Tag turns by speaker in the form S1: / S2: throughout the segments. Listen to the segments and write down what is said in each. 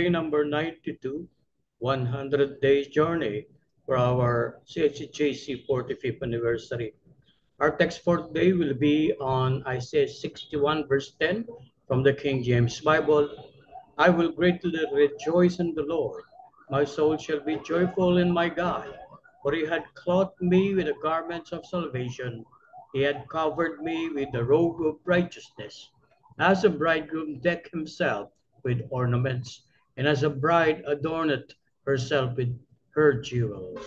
S1: Day number 92, 100 Days Journey for our CHCJC 45th anniversary. Our text for today will be on Isaiah 61 verse 10 from the King James Bible. I will greatly rejoice in the Lord. My soul shall be joyful in my God, for he had clothed me with the garments of salvation. He had covered me with the robe of righteousness, as a bridegroom decked himself with ornaments, and as a bride adorneth herself with her jewels.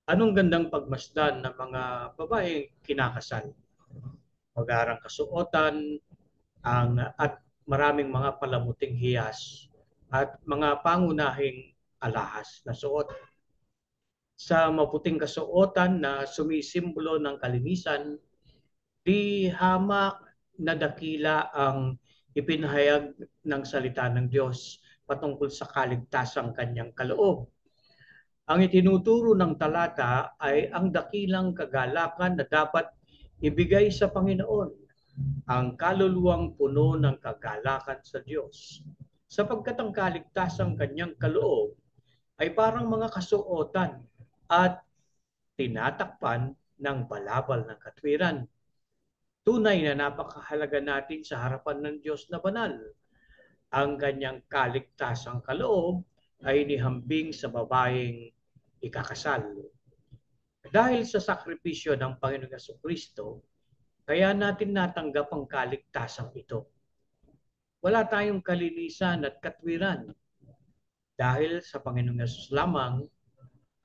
S1: Anong gandang pagmasdan ng mga babaeng kinakasal? Magarang kasuotan, at maraming mga palamuting hiyas at mga pangunahing alahas na suot. Sa maputing kasuotan na sumisimbolo ng kalinisan, di hamak na dakila ang ipinahayag ng salita ng Diyos patungkol sa kaligtasang kanyang kaloob. Ang itinuturo ng talata ay ang dakilang kagalakan na dapat ibigay sa Panginoon, ang kaluluwang puno ng kagalakan sa Diyos. Sapagkat ang kaligtasang kanyang kaloob ay parang mga kasuotan at tinatakpan ng balabal ng katwiran. Tunay na napakahalaga natin sa harapan ng Diyos na banal. Ang kanyang kaligtasang kaloob ay nihambing sa babaeng ikakasal. Dahil sa sakripisyo ng Panginoong Jesucristo, kaya natin natanggap ang kaligtasang ito. Wala tayong kalinisan at katwiran. Dahil sa Panginoong Yesus lamang,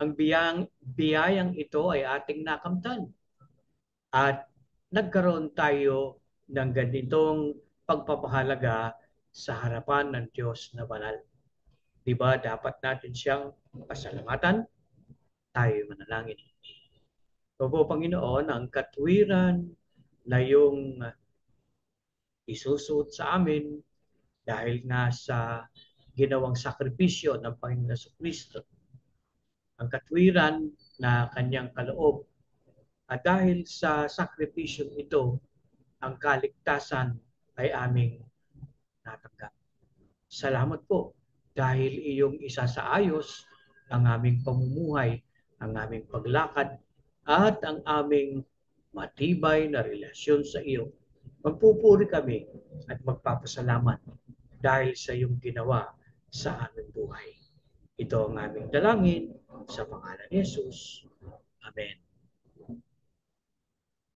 S1: ang biyayang ito ay ating nakamtan. At nagkaroon tayo ng ganitong pagpapahalaga sa harapan ng Diyos na banal. Diba dapat natin siyang pasalamatan? Tayo manalangin. Opo, Panginoon, ang katwiran na yung isusuot sa amin dahil nga sa ginawang sakripisyo ng Panginoon Jesucristo. Ang katwiran na kanyang kaloob. At dahil sa sakripisyo ito, ang kaligtasan ay aming natanggap. Salamat po dahil iyong isasaayos ang aming pamumuhay, ang aming paglakad, at ang aming matibay na relasyon sa iyo. Magpupuri kami at magpapasalamat dahil sa iyong ginawa sa aming buhay. Ito ang aming dalangin sa pangalan ni Jesus. Amen.